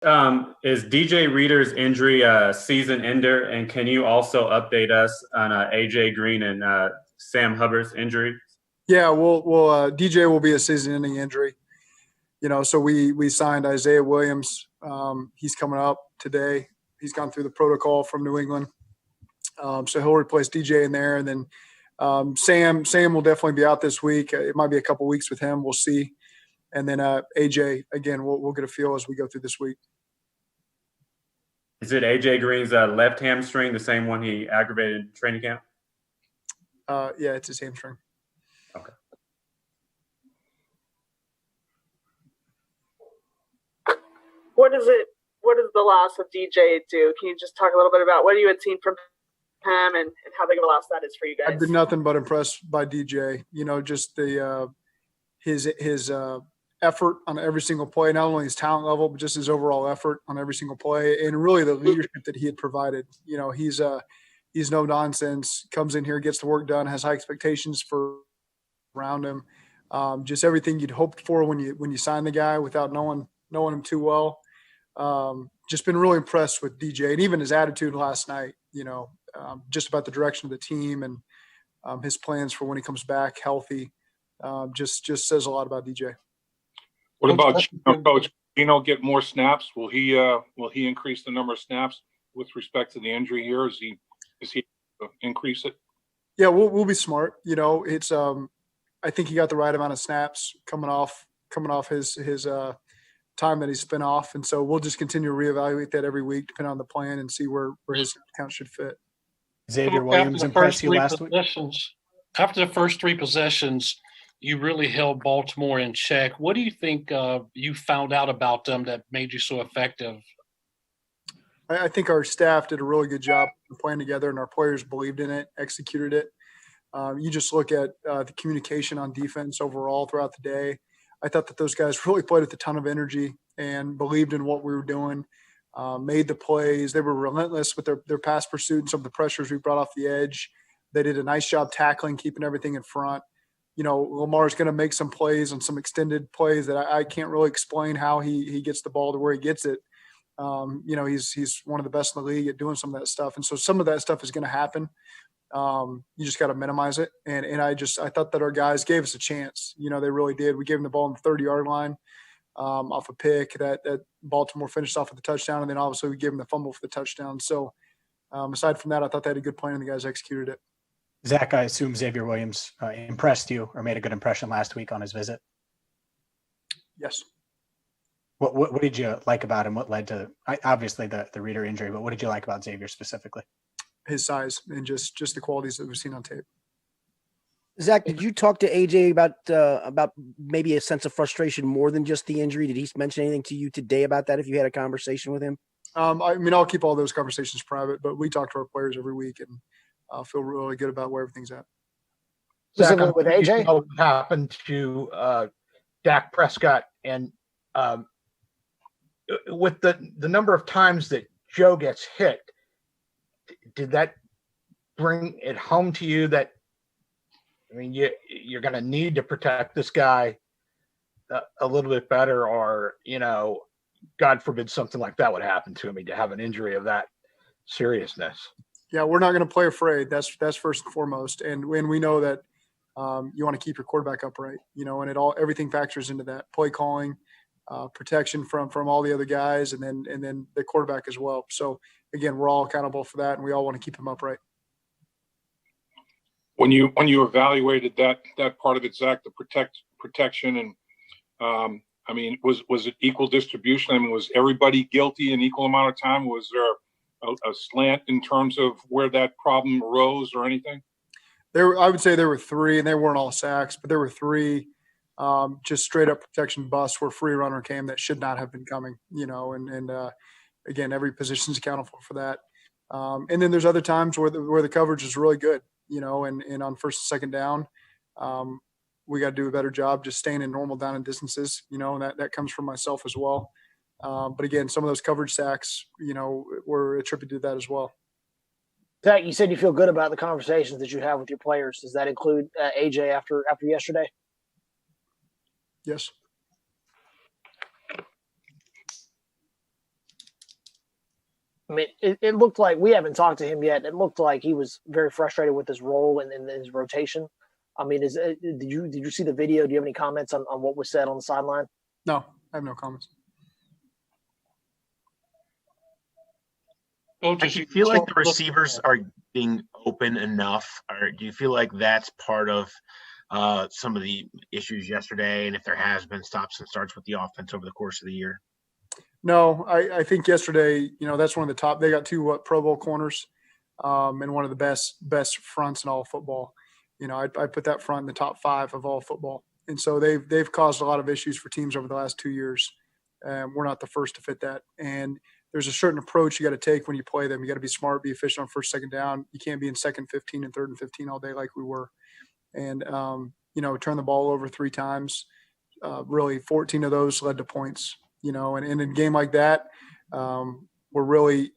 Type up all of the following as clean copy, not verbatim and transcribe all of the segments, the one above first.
Is DJ Reader's injury a season ender? And can you also update us on AJ Green and Sam Hubbard's injury? Yeah, DJ will be a season-ending injury. So we signed Isaiah Williams. He's coming up today. He's gone through the protocol from New England. So he'll replace DJ in there. And then Sam will definitely be out this week. It might be a couple weeks with him. We'll see. And then AJ, again, we'll get a feel as we go through this week. Is it AJ Green's left hamstring, the same one he aggravated in training camp? Yeah, it's his hamstring. Okay. What does the loss of DJ do? Can you just talk a little bit about what you had seen from him and how big of a loss that is for you guys? I've been nothing but impressed by DJ. Just the his effort on every single play, not only his talent level, but just his overall effort on every single play, and really the leadership that he had provided. He's no nonsense, comes in here, gets the work done, has high expectations for around him. Just everything you'd hoped for when you sign the guy without knowing him too well. Just been really impressed with DJ, and even his attitude last night, just about the direction of the team and his plans for when he comes back healthy. Just says a lot about DJ. What about Coach? Gino get more snaps? Will he increase the number of snaps with respect to the injury here? Is he increase it? Yeah, we'll be smart. It's I think he got the right amount of snaps coming off his time that he spent off, and so we'll just continue to reevaluate that every week, depending on the plan, and see where his count should fit. Xavier Williams impressed you last week. After the first three possessions, you really held Baltimore in check. What do you think you found out about them that made you so effective? I think our staff did a really good job playing together, and our players believed in it, executed it. You just look at the communication on defense overall throughout the day. I thought that those guys really played with a ton of energy and believed in what we were doing, made the plays. They were relentless with their pass pursuit and some of the pressures we brought off the edge. They did a nice job tackling, keeping everything in front. Lamar's going to make some plays on some extended plays that I can't really explain how he gets the ball to where he gets it. He's one of the best in the league at doing some of that stuff. And so some of that stuff is going to happen. You just got to minimize it. And I thought that our guys gave us a chance. They really did. We gave them the ball on the 30-yard line off a pick that Baltimore finished off with the touchdown. And then obviously we gave them the fumble for the touchdown. So aside from that, I thought they had a good plan and the guys executed it. Zach, I assume Xavier Williams impressed you or made a good impression last week on his visit. Yes. What did you like about him? What led to obviously the Reader injury, but what did you like about Xavier specifically? His size and just the qualities that we've seen on tape. Zach, did you talk to AJ about maybe a sense of frustration more than just the injury? Did he mention anything to you today about that if you had a conversation with him? I'll keep all those conversations private, but we talk to our players every week and feel really good about where everything's at. Zach, with AJ? What happened to Dak Prescott and with the number of times that Joe gets hit, did that bring it home to you that, you're going to need to protect this guy a little bit better, or, God forbid something like that would happen to me, to have an injury of that seriousness? Yeah, we're not going to play afraid. That's first and foremost. And when we know that you want to keep your quarterback upright, and everything factors into that: play calling, protection from all the other guys, and then the quarterback as well. So again, we're all accountable for that, and we all want to keep him upright. When you evaluated that part of it, Zach, the protection, and was it equal distribution? Was everybody guilty an equal amount of time? Was there a slant in terms of where that problem arose or anything? I would say there were three, and they weren't all sacks, but there were three just straight up protection busts where free runner came that should not have been coming, and again, every position's accountable for that. And then there's other times where the coverage is really good, and on first and second down, we got to do a better job just staying in normal down and distances, and that comes from myself as well. But again, some of those coverage sacks, were attributed to that as well. Zach, you said you feel good about the conversations that you have with your players. Does that include AJ after yesterday? Yes. I mean, it looked like, we haven't talked to him yet. It looked like he was very frustrated with his role and his rotation. I mean, did you see the video? Do you have any comments on what was said on the sideline? No, I have no comments. Do you feel like the receivers are being open enough, or do you feel like that's part of some of the issues yesterday? And if there has been stops and starts with the offense over the course of the year? No, I think yesterday, that's one of the top. They got two Pro Bowl corners, and one of the best fronts in all of football. I put that front in the top 5 of all football, and so they've caused a lot of issues for teams over the last 2 years. We're not the first to fit that, and there's a certain approach you got to take when you play them. You got to be smart, be efficient on first, second down. You can't be in second 15 and third and 15 all day like we were, and turn the ball over 3 times. Really, 14 of those led to points. And in a game like that, we're really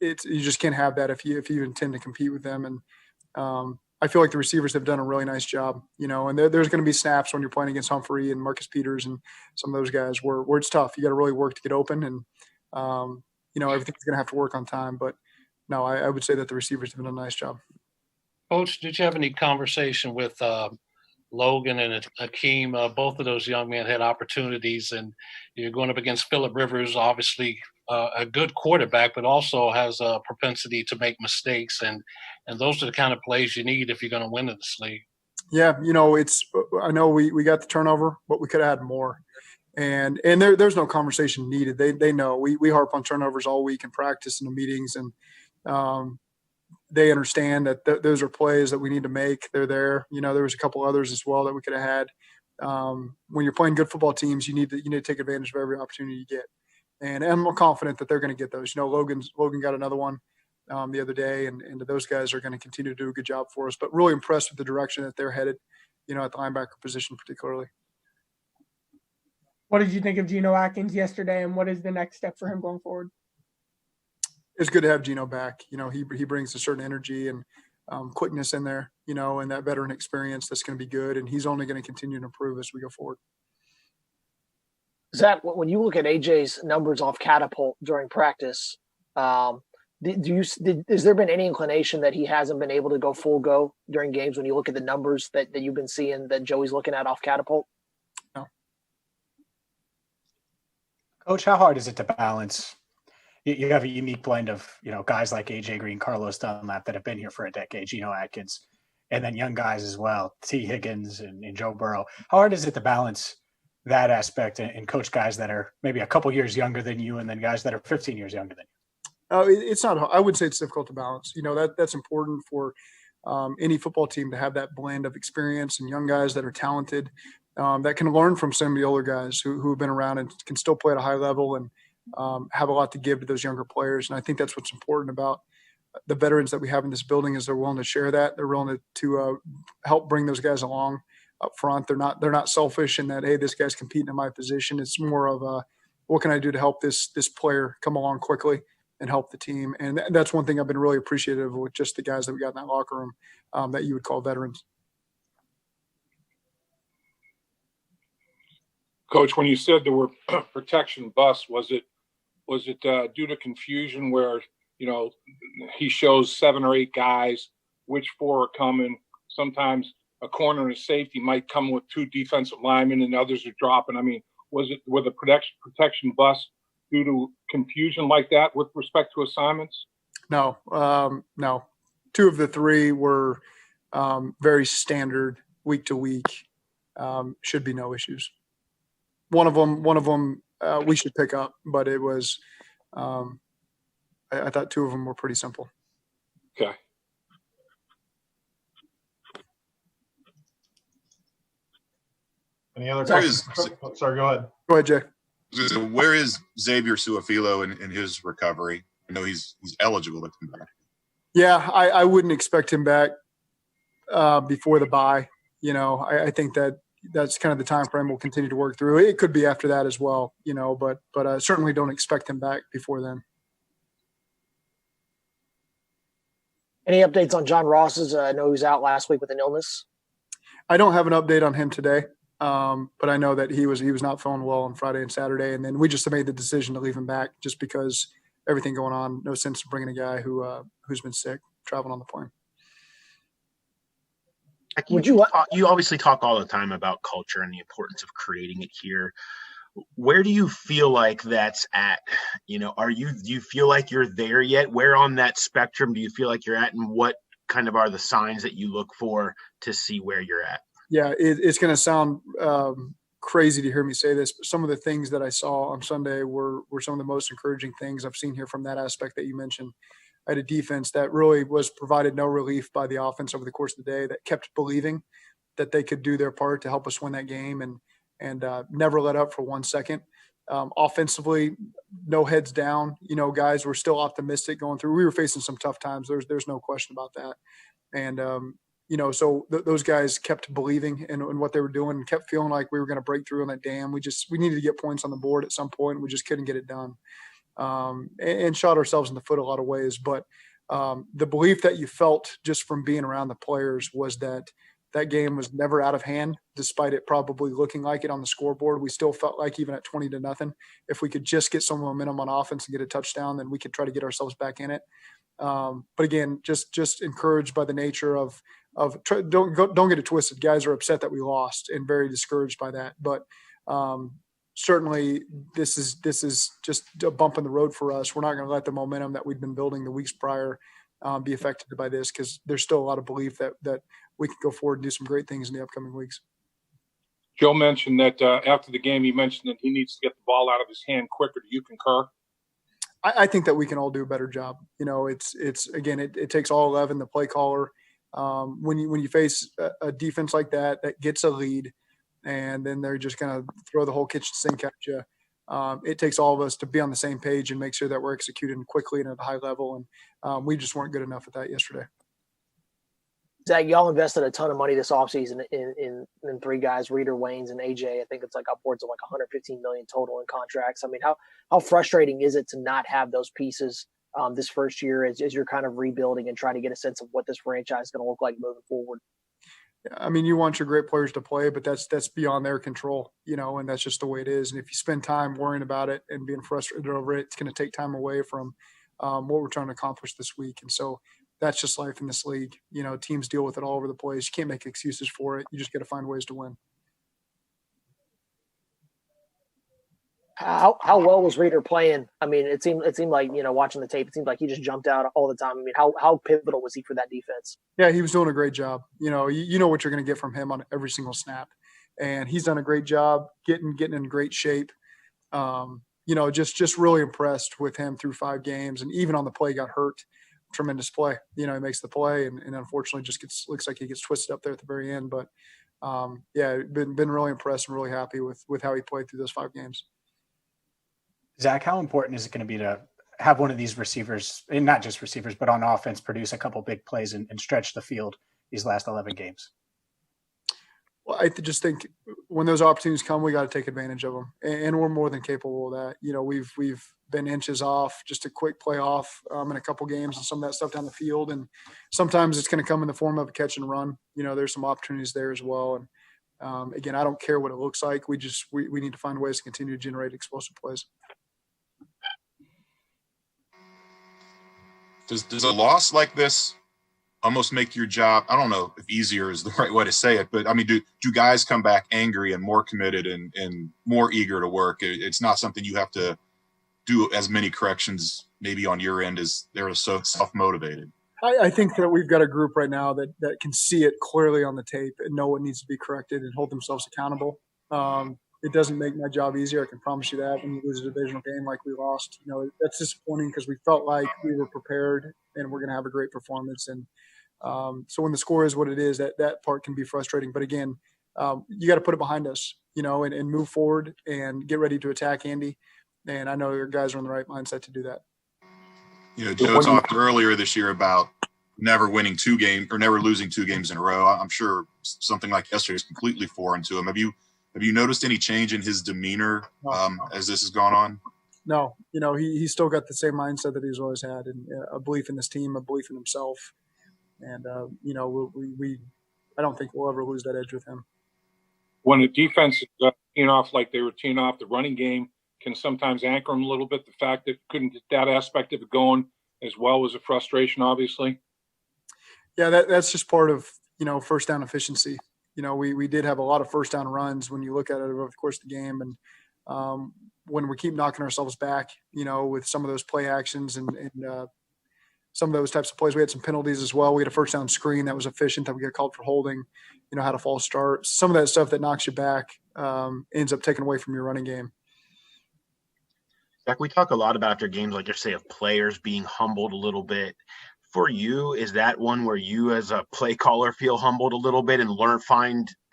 you just can't have that if you intend to compete with them. And I feel like the receivers have done a really nice job. And there's going to be snaps when you're playing against Humphrey and Marcus Peters and some of those guys where it's tough. You got to really work to get open, and everything's going to have to work on time. But no, I would say that the receivers have done a nice job. Coach, did you have any conversation with Logan and Akeem? Both of those young men had opportunities, and you're going up against Phillip Rivers, obviously a good quarterback, but also has a propensity to make mistakes, and those are the kind of plays you need if you're going to win in this league. Yeah, I know we got the turnover, but we could have had more, and there's no conversation needed. They know we harp on turnovers all week in practice and the meetings, and they understand that those are plays that we need to make. They're there. There was a couple others as well that we could have had. When you're playing good football teams, you need to take advantage of every opportunity you get. And I'm more confident that they're going to get those. Logan got another one the other day, and those guys are going to continue to do a good job for us. But really impressed with the direction that they're headed, at the linebacker position particularly. What did you think of Geno Atkins yesterday, and what is the next step for him going forward? It's good to have Geno back. He brings a certain energy and quickness in there, and that veteran experience that's going to be good. And he's only going to continue to improve as we go forward. Zach, when you look at AJ's numbers off catapult during practice, has there been any inclination that he hasn't been able to go full go during games when you look at the numbers that you've been seeing that Joey's looking at off catapult? No. Coach, how hard is it to balance? You have a unique blend of, guys like AJ Green, Carlos Dunlap that have been here for a decade, Geno Atkins, and then young guys as well, T. Higgins and Joe Burrow. How hard is it to balance that aspect and coach guys that are maybe a couple years younger than you, and then guys that are 15 years younger than you? It's not. I would say it's difficult to balance. That's important for any football team to have that blend of experience and young guys that are talented, that can learn from some of the older guys who have been around and can still play at a high level and have a lot to give to those younger players. And I think that's what's important about the veterans that we have in this building is they're willing to share that. They're willing to help bring those guys along up front. They're not selfish in that, hey, this guy's competing in my position. It's more of what can I do to help this player come along quickly and help the team. And that's one thing I've been really appreciative of with just the guys that we got in that locker room that you would call veterans. Coach, when you said there were protection busts, was it due to confusion where, he shows 7 or 8 guys, which 4 are coming? Sometimes a corner and a safety might come with 2 defensive linemen and others are dropping. I mean, were the protection busts due to confusion like that with respect to assignments? No. 2 of the 3 were very standard week to week. Should be no issues. One of them we should pick up, but it was I thought 2 of them were pretty simple. Okay. Any other questions? Sorry, go ahead. Go ahead, Jay. So where is Xavier Suafilo in his recovery? I know he's eligible to come back. Yeah, I wouldn't expect him back before the bye. I think that's kind of the time frame we'll continue to work through. It could be after that as well, but I certainly don't expect him back before then. Any updates on John Ross's? I know he was out last week with an illness. I don't have an update on him today, but I know that he was not feeling well on Friday and Saturday, and then we just made the decision to leave him back just because everything going on, no sense in bringing a guy who's been sick traveling on the plane. You obviously talk all the time about culture and the importance of creating it here. Where do you feel like that's at? Do you feel like you're there yet? Where on that spectrum do you feel like you're at, and what kind of are the signs that you look for to see where you're at? Yeah, it's going to sound crazy to hear me say this, but some of the things that I saw on Sunday were some of the most encouraging things I've seen here from that aspect that you mentioned. I had a defense that really was provided no relief by the offense over the course of the day, that kept believing that they could do their part to help us win that game, and never let up for 1 second. Offensively, no heads down. Guys were still optimistic going through. We were facing some tough times. There's no question about that. And so those guys kept believing in what they were doing and kept feeling like we were going to break through on that dam. We needed to get points on the board at some point. We just couldn't get it done. And shot ourselves in the foot a lot of ways. But the belief that you felt just from being around the players was that game was never out of hand, despite it probably looking like it on the scoreboard. We still felt like, even at 20-0, if we could just get some momentum on offense and get a touchdown, then we could try to get ourselves back in it. But again, just encouraged by the nature of don't get it twisted. Guys are upset that we lost and very discouraged by that. But certainly this is just a bump in the road for us. We're not going to let the momentum that we've been building the weeks prior be affected by this, because there's still a lot of belief that we can go forward and do some great things in the upcoming weeks. Joe mentioned that after the game, he mentioned that he needs to get the ball out of his hand quicker. Do you concur? I think that we can all do a better job. It takes all 11, the play caller. When you face a defense like that gets a lead, and then they're just going to throw the whole kitchen sink at you. It takes all of us to be on the same page and make sure that we're executing quickly and at a high level. And we just weren't good enough at that yesterday. Zach, y'all invested a ton of money this offseason in three guys, Reader, Waynes, and AJ. I think it's like upwards of like $115 million total in contracts. I mean, how frustrating is it to not have those pieces this first year as you're kind of rebuilding and trying to get a sense of what this franchise is going to look like moving forward? I mean, you want your great players to play, but that's beyond their control, and that's just the way it is. And if you spend time worrying about it and being frustrated over it, it's going to take time away from what we're trying to accomplish this week. And so that's just life in this league. Teams deal with it all over the place. You can't make excuses for it. You just got to find ways to win. How well was Reader playing? I mean, it seemed like, watching the tape, it seemed like he just jumped out all the time. I mean, how pivotal was he for that defense? Yeah, he was doing a great job. You know what you're going to get from him on every single snap, and he's done a great job getting in great shape. Just really impressed with him through 5 games, and even on the play got hurt. Tremendous play. He makes the play, and unfortunately just looks like he gets twisted up there at the very end. But been really impressed and really happy with how he played through those 5 games. Zach, how important is it going to be to have one of these receivers, and not just receivers, but on offense, produce a couple big plays and stretch the field these last 11 games? Well, I just think when those opportunities come, we got to take advantage of them, and we're more than capable of that. We've been inches off, just a quick play off in a couple games and some of that stuff down the field, and sometimes it's going to come in the form of a catch and run. There's some opportunities there as well, and again, I don't care what it looks like. We need to find ways to continue to generate explosive plays. Does a loss like this almost make your job, I don't know if easier is the right way to say it, but I mean, do guys come back angry and more committed and more eager to work? It's not something you have to do as many corrections maybe on your end as they're so self-motivated. I think that we've got a group right now that can see it clearly on the tape and know what needs to be corrected and hold themselves accountable. It doesn't make my job easier. I can promise you that. When you lose a divisional game like we lost, that's disappointing because we felt like we were prepared and we're going to have a great performance. And so when the score is what it is, that part can be frustrating. But again, you got to put it behind us, and move forward and get ready to attack Andy. And I know your guys are in the right mindset to do that. Joe talked earlier this year about never winning 2 games or never losing 2 games in a row. I'm sure something like yesterday is completely foreign to him. Have you noticed any change in his demeanor as this has gone on? No, he's still got the same mindset that he's always had, and a belief in this team, a belief in himself. And, I don't think we'll ever lose that edge with him. When the defense is teeing off like they were teeing off, the running game can sometimes anchor them a little bit. The fact that couldn't get that aspect of it going as well was a frustration, obviously. Yeah, that's just part of, first down efficiency. We did have a lot of first down runs when you look at it over the course of the game. And when we keep knocking ourselves back, with some of those play actions and some of those types of plays, we had some penalties as well. We had a first down screen that was efficient that we got called for holding, had a false start. Some of that stuff that knocks you back ends up taking away from your running game. Zach, we talk a lot about after games, like you say, of players being humbled a little bit. For you, is that one where you as a play caller feel humbled a little bit and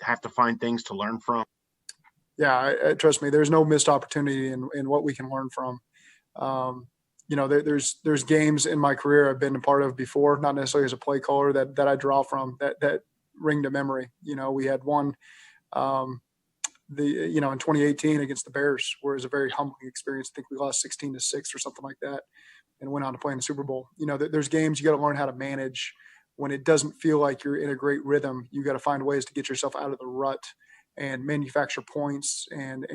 have to find things to learn from? Yeah, trust me, there's no missed opportunity in what we can learn from. There's games in my career I've been a part of before, not necessarily as a play caller, that I draw from that ring to memory. We had one in 2018 against the Bears, where it was a very humbling experience. I think we lost 16-6 or something like that, and went on to play in the Super Bowl. There's games you got to learn how to manage when it doesn't feel like you're in a great rhythm. You got to find ways to get yourself out of the rut and manufacture points and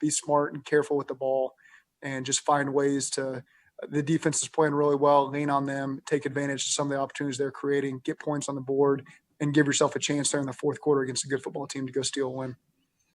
be smart and careful with the ball, and just find ways to. The defense is playing really well. Lean on them, take advantage of some of the opportunities they're creating, get points on the board, and give yourself a chance there in the fourth quarter against a good football team to go steal a win.